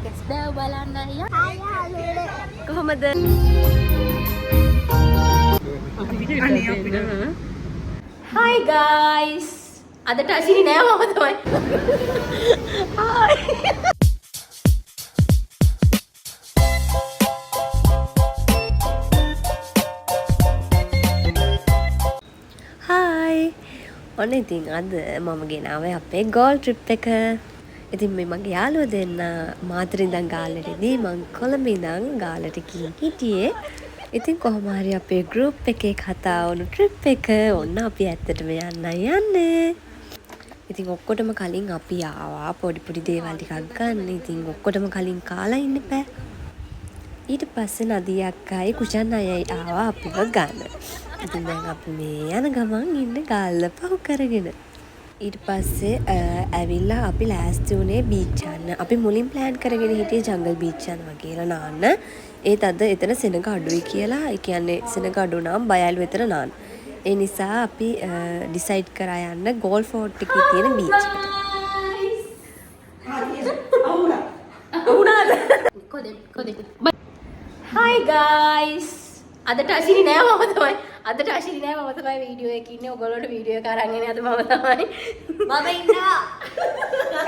Kasda balanda ya. කොහමද? Hi guys. අදට අශිනි නෑ මම තමයි. Hi. Hi. ඔන්න ඉතින් අද මම ගෙනාවේ අපේ ගෝල් ට්‍රිප් එක. ඉතින් මේ මගේ යාළුවෝ දෙන්න මාතර ඉඳන් ගාල්ලටදී මං කොළඹ ඉඳන් ගාල්ලට ගිහින් හිටියේ. ඉතින් කොහොම හරි අපේ ගෲප් එකේ කතා වුණු ට්‍රිප් එක ඔන්න අපි ඇත්තටම යන්නේ. ඉතින් ඔක්කොටම කලින් අපි ආවා පොඩි දේවල් ටිකක් ගන්න. ඉතින් ඔක්කොටම කලින් කාලා ඉන්න බෑ. ඊට පස්සේ නදී අක්කයි කුෂන් අයයි ආවා අපිව ගන්න. ඉතින් දැන් අපි මේ යන ගමන් ඉන්න ගාල්ල පහු කරගෙන. ඊට පස්සේ ඇවිල්ලා අපි ලෑස්ති වුණේ බීච් යන්න. අපි මුලින් ප්ලෑන් කරගෙන හිටියේ ජංගල් බීච් යනවා කියලා නාන්න. ඒත් අද එතන සෙනඟ අඩුයි කියලා. ඒ කියන්නේ සෙනඟ අඩු නම් බයලු එතන නාන්න. ඒ නිසා අපි ඩිසයිඩ් කරා යන්න ගෝල් ෆෝර්ට් එකේ තියෙන බීච් එකට. Hi guys. අදට අශිනි නෑ මම තමයි. අදට අශිනි නෑ මම තමයි වීඩියෝ එකේ ඉන්නේ. ඔයගොල්ලෝට වීඩියෝ එක අරන් එන්නේ අද මම තමයි. මම ඉන්නවා.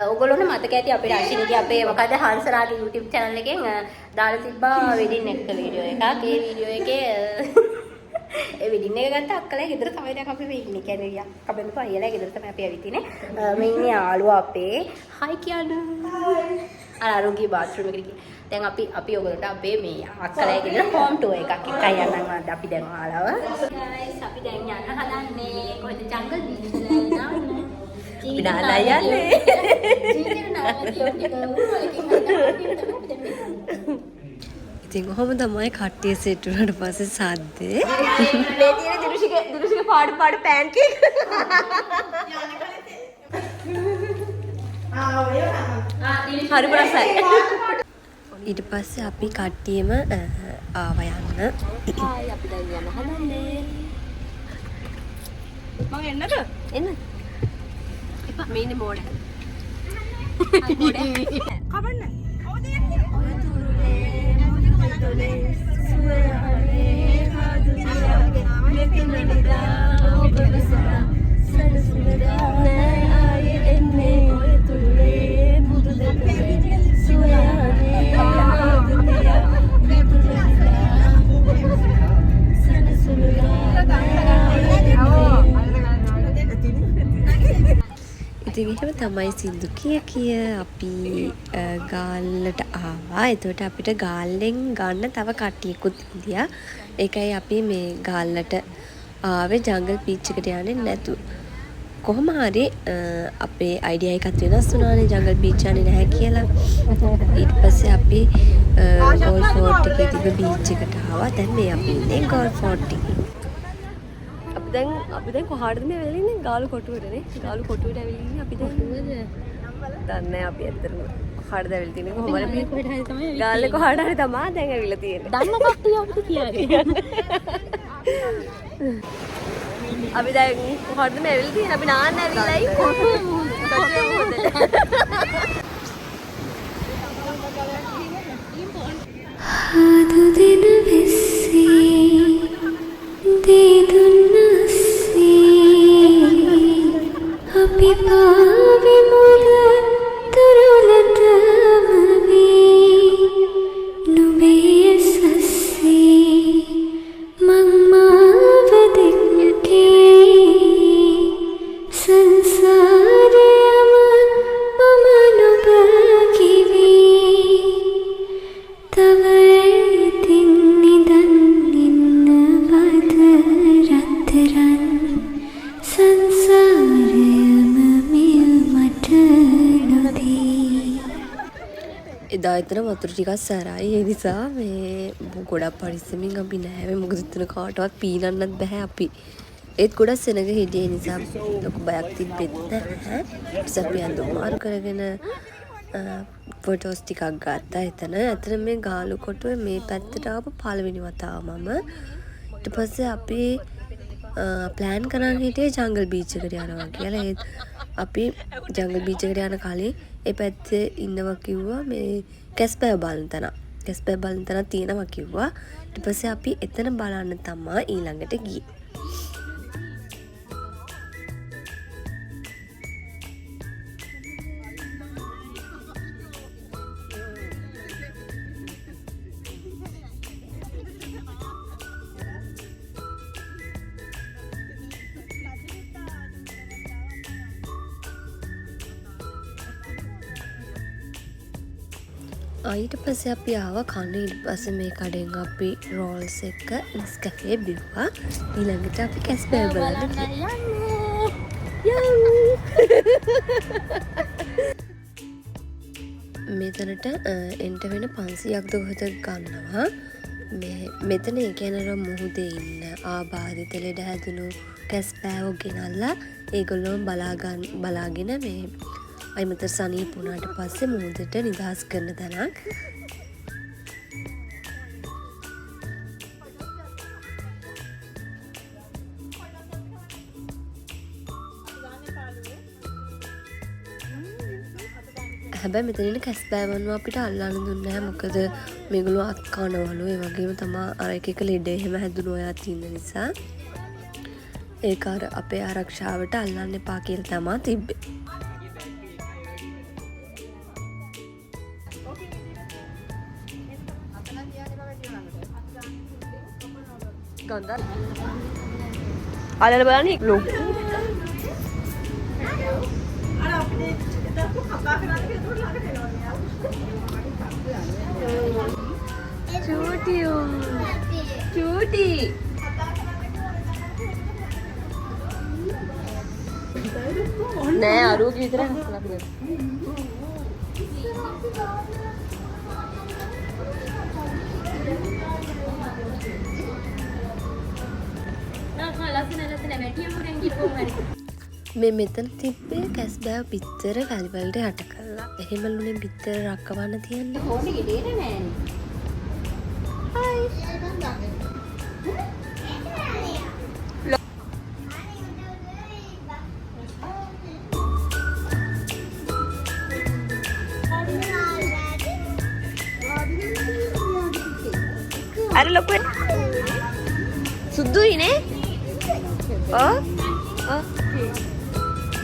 ඔයගොල්ලෝට මතක ඇති අපේ අශිනිගේ අපේ මොකද හංසරාගේ YouTube channel එකෙන් දාලා තිබ්බා වෙඩින් එක වීඩියෝ එකක්. ඒ වීඩියෝ එකේ ඒ වෙඩින් එක ගත්ත අක්කලා ගෙදර තමයි දැන් අපි මේ ඉන්නේ. කියන්නේ අපේ පුතා අයියලා ගෙදර තමයි අපි ඇවිත් ඉන්නේ. මේ ඉන්නේ යාළුවා අපේ. Hi කියන්න. අරුන්ගේ bathroom එකට ගිහින් දැන් අපි ඔයගොල්ලන්ට අපේ මේ අක්කලා ගෙදර හෝම් ටුවර් එකක් එකයි යන්නම් අපි දැන් ආලව. guys අපි දැන් යන්න හදන්නේ කොහෙද ජංගල් බීච් වල යන්නේ. පිටාලා යන්නේ. ඉතින් කොහොම තමයි කට්ටිය සෙට් වුණාට පස්සේ සද්දේ. මේ තියෙන දිනුෂික පාඩු පෑන් කේක්. හරි ප්‍රසයි. ඊට පස්සේ අපි කට්ටියම ආවා යන්න. ආයි අපි දැන් යන්න හදන්නේ. මම එන්නද? එන්න. එපා මේ ඉන්නේ මෝඩ. ආයි මෝඩ. කවන්න. ඔවද යන්නේ? ඔය තුරුලේ මුදුනේ සුවයනේ හදුසියා මෙකින් නිදා ඔබ විසරා සනසුනදා නෑ ආයි එන්නේ ඔය තුරුලේ මුදුනේ සුවයනේ ඉතින් එහෙම තමයි සින්දු කිය අපි ගාල්ලට ආවා. එතකොට අපිට ගාල්ලෙන් ගන්න තව කට්ටියකුත් ඉන්දියා. ඒකයි අපි මේ ගාල්ලට ආවේ ජංගල් බීච් එකට යන්නේ නැතු. කොහොම හරි අපේ අයිඩියා එකක් වෙනස් වුණානේ ජංගල් බීච් යන්නේ නැහැ කියලා. ඊට පස්සේ අපි ගෝල් ෆෝර්ට් එකේ තිබ්බ බීච් එකට ආවා. දැන් මේ අපි ඉන්නේ ගෝල් ෆෝර්ට් එකේ. අපි දැන් කොහාටද මේ ඇවිල්ලා ඉන්නේ? ගාලු කොටුවේනේ. ගාලු කොටුවට ඇවිල්ලා ඉන්නේ අපි දැන්. දන්නේ අපි ඇත්තටම කොහාටද ඇවිල්ලා තියෙන්නේ කොහොමද මේ කොහෙට හරි තමයි. ගාල්ලේ කොහාට හරි තමයි දැන් ඇවිල්ලා තියෙන්නේ. දන්න කට්ටිය අපිට කියන්නේ. අපි දැන් කොහොමද මේ ඇවිල්ලා තියෙන්නේ? අපි නාන්න ඇවිල්ලා ඉන්නේ. ආදු දින විශ්සී දේදුන්නස්සේ අපි පාවි මුල තුරුලටම වී නුඹේ සස්සේ මං මාව දෙක්කේ සංසාරයම මම නුඹ කිවී තව ඉතින් නිදන් ඉන්නවද රත්තරන් සංසාරයම මිය මට නොදී. එදා එතන වතුර ටිකක් සැරයි. ඒ නිසා මේ ගොඩක් පරිස්සමින් අපි නෑවේ. මොකද එතන කාටවත් පීනන්නත් බෑ අපි. ඒත් ගොඩක් සෙනග හිටියේ නිසා ලොකු බයක් තිබෙත් නැහැ. ඉතින් අපි අඳුම් මාරු කරගෙන ෆොටෝස් ටිකක් ගත්තා එතන. එතන මේ ගාලු කොටුවේ මේ පැත්තට ආපු පළවෙනි වතාව මම. ඊට පස්සේ අපි ප්ලෑන් කරන් හිටියේ ජංගල් බීච් එකට යනවා කියලා. ඒත් අපි ජංගල් බීච් එකට යන කලින් ඒ පැත්තේ ඉන්නවා කිව්වා මේ කැස්බෑ බලන තැන. කැස්බෑ බලන තැන තියෙනවා කිව්වා. ඊට පස්සේ අපි එතන බලන්න තමයි ඊළඟට ගියේ. ඊට පස්සේ අපි ආවා කන්න. ඊට පස්සේ මේ කඩෙන් අපි රෝල්ස් එක නිස්කැෆේ බිව්වා. ඊළඟට අපි කැස්බෑ බලන්න මෙතනට එන්ට වෙන 500ක් කොහෙද ගන්නවා. මෙතන ඒ කියන්නේ මුහුදේ ඉන්න ආබාධිත ලෙඩ හැදුණු කැස්බෑවෝ ගෙනල්ලා ඒගොල්ලෝ බලාගෙන මේ අයිමත සනීප වුණාට පස්සේ මුහුදට නිදහස් කරන තැනක්. හැබැයි මෙතන ඉන්න කැස්බෑවන්ව අපිට අල්ලන්න දුන්නේ නැහැ. මොකද මේගොල්ලෝ අත් කනවලු. ඒ වගේම තමයි අර එක ලෙඩ එහෙම හැදුණු අය තියෙන නිසා ඒක අර අපේ ආරක්ෂාවට අල්ලන්න එපා කියලා තමයි තිබ්බේ. අලල බලන්න ඉක්ලු. චූටි නෑ අරුගේ විතර හසලක් නෑ. මේ මෙතන තිබ්බේ කැස්බෑ පිත්තර වැලිවලට යට කළා. එහෙම ලුණේ පිත්තර රක්කවන්න තියන්නේ. ඕනේ ගෙඩේට නෑනේ. හයි. අර ලොකු සුදුයිනේ.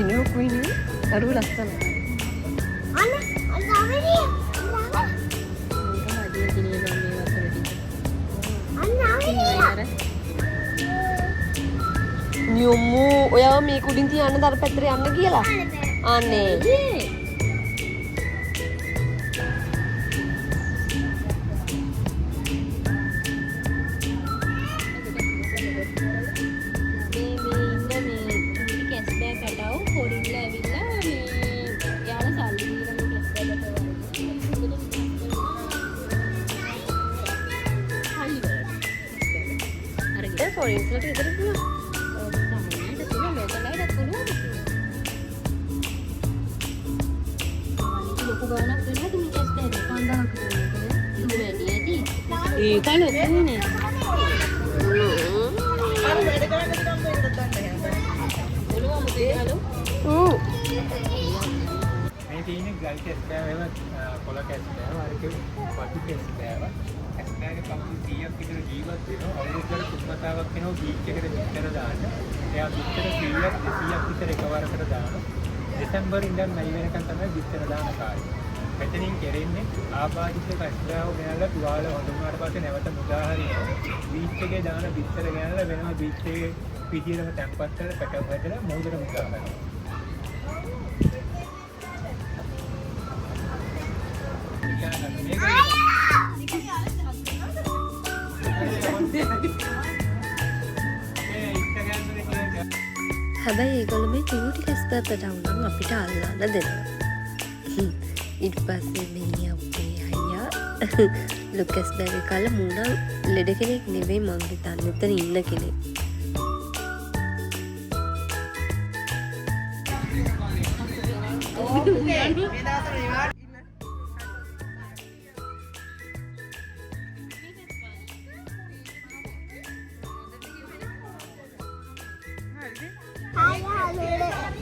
ini aku ini baru lastana ana averi nyumu ඔයාව මේ කුඩින් තියන්න දර පැත්තට යන්න කියලා අනේ Foreigners විතර පුළුවන්. සමහරවිට පුළුවන් මේකලයිට පුළුවන්. ලොකු ගානක් වෙනවද මේ කැස්බෑට? 5000කට ඒක වැඩි ඇති. ඒක ලොකුනේ. අර වැඩ කරන්නේ නම් මේකට ගන්න යන්න. පුළුවන් මොකද හලෝ? මේ තියෙන්නේ ගල් කැස්බෑව කොළ කැස්බෑව අර කිව්ව පටු කැස්බෑව. කැස්බෑගේ කම්පි 100ක් විතර ජීවත් වෙනවා. අවුරුද්දකට කුම්මතාවක් වෙනවා බීච් එකට විතර දාන්න. එයා විතර 100ක් 200ක් විතර එකවරකට දානවා. දෙසැම්බර් ඉඳන් මැයි වෙනකන් තමයි විතර දාන කාලය. මෙතනින් කෙරෙන්නේ ආබාධිත කැස්බෑව ගෙනල්ලා තුවාල හොඳුනාට පස්සේ නැවත මුදා හරිනවා. බීච් එකේ දාන විතර ගෙනල්ලා වෙනම බීච් එකේ පිටියටම තැම්පත් කරලා පැටව හැදලා මොහොතට මුදා ගන්නවා. හැබැයි ඒගොල්ලෝ මේ චූටි කැස්බෑ පැටවුනම් අපිට අල්ලන්න දෙනවා. ඊට පස්සේ මේ අපේ අයියා ලුකස් බෑගේ කල මූණ ලෙඩ කෙනෙක් නෙවෙයි මං හිතන්නේ එතන ඉන්න කෙනෙක්.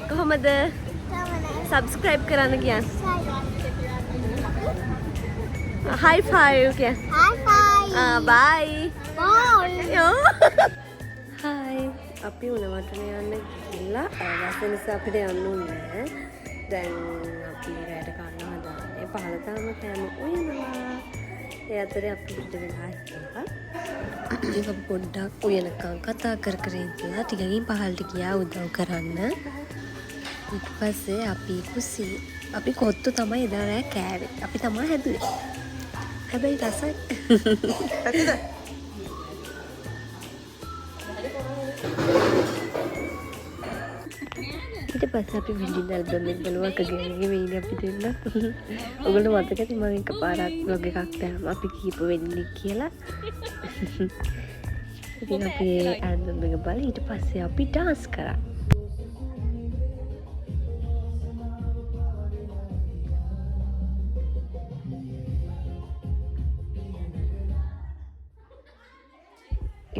කොහොමද? subscribe කරන්න කියන්න. high five කියන්න. High five. bye. Bye. hi. අපි උණවටන යන්න ගිහිල්ලා රස නිසා අපිට යන්න උන්නේ නැහැ. දැන් අපි රැට කන්න හදාන්නේ. පහළ තාම කෑම උයනවා. ඒ අතරේ අපි ඉඳ වෙලා ඉන්නවා. ඉතින් අපි පොඩ්ඩක් උයනකම් කතා කර කර ඉඳලා ටිකකින් පහළට ගියා උදව් කරන්න. ඊට පස්සේ අපි කොත්තු තමයි එදා රෑ කෑවේ. අපි තමයි හැදුවේ. හැබැයි රසයි. ඇත්තද? ඊට පස්සේ අපි විලින් ඇල්බම් එක බලුවා කගෙනගේ වෙයිනේ අපි දෙන්න. ඔයගොල්ලෝ මතක ඇති මම එකපාරක් vlog එකක් දැම්ම අපි කීප වෙන්නේ කියලා. ඉතින් අපි ඇල්බම් එක බලලා ඊට පස්සේ අපි dance කරා.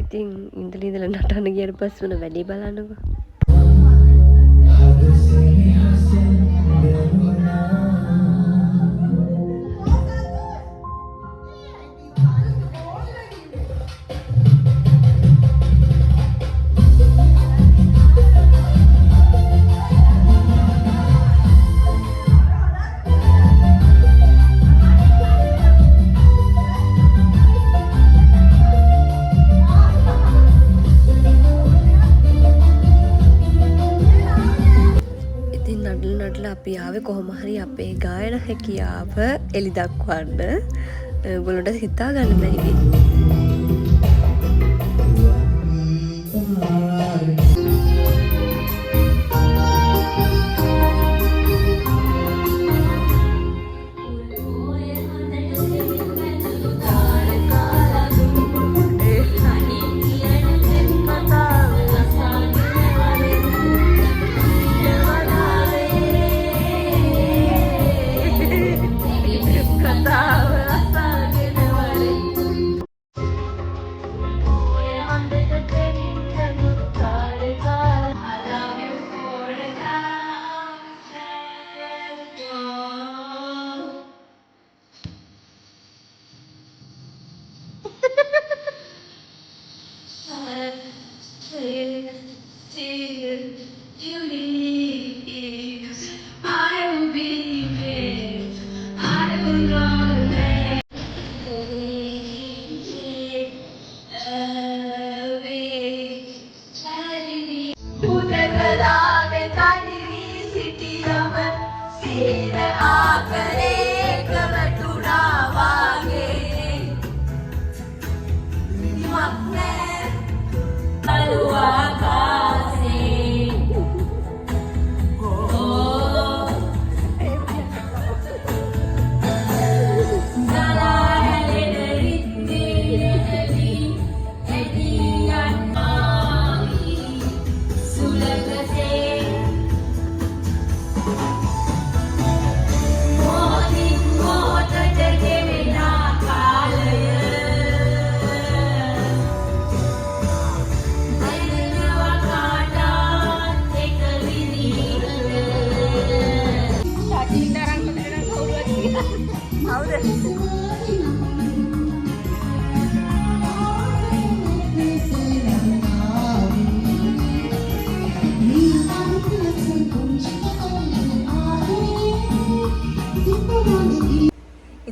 ඉතින් ඉඳලා නටන්න ගියට පස්සේ වුණ වැඩේ බලන්නකෝ. අපි ආවේ කොහොම හරි අපේ ගායන හැකියාව එලි දක්වන්න. ඔයගොල්ලන්ට හිතා ගන්න බැරි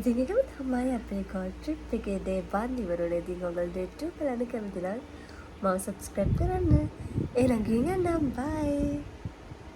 ඉතින් ඒකම තමයි අපේ ගෝල් ට්‍රිප් එකේ day 1 ඉවරුනේ. ඉතින් ඔයගොල්ලෝ day 2 බලන්න කැමති නම් මම subscribe කරන්න. එහෙනම් ගිහින් යන්න. bye.